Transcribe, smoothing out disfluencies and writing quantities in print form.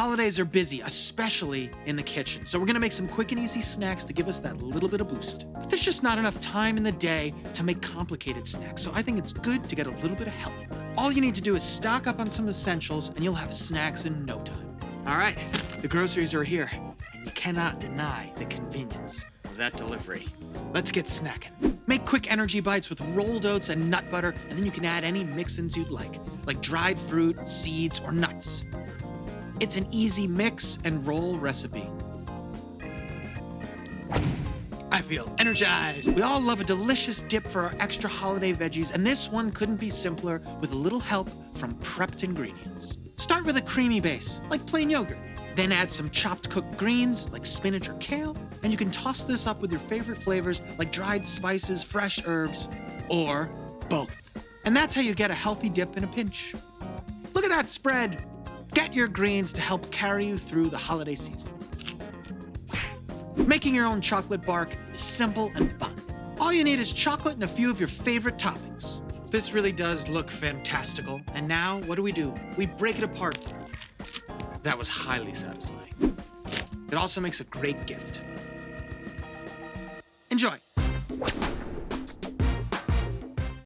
holidays are busy, especially in the kitchen, so we're gonna make some quick and easy snacks to give us that little bit of boost. But there's just not enough time in the day to make complicated snacks, so I think it's good to get a little bit of help. All you need to do is stock up on some essentials and you'll have snacks in no time. All right, the groceries are here, and you cannot deny the convenience of that delivery. Let's get snacking. Make quick energy bites with rolled oats and nut butter, and then you can add any mix-ins you'd like dried fruit, seeds, or nuts. It's an easy mix and roll recipe. I feel energized. We all love a delicious dip for our extra holiday veggies, and this one couldn't be simpler with a little help from prepped ingredients. Start with a creamy base, like plain yogurt. Then add some chopped cooked greens, like spinach or kale, and you can toss this up with your favorite flavors, like dried spices, fresh herbs, or both. And that's how you get a healthy dip in a pinch. Look at that spread. Get your greens to help carry you through the holiday season. Making your own chocolate bark is simple and fun. All you need is chocolate and a few of your favorite toppings. This really does look fantastical. And now, what do? We break it apart. That was highly satisfying. It also makes a great gift. Enjoy.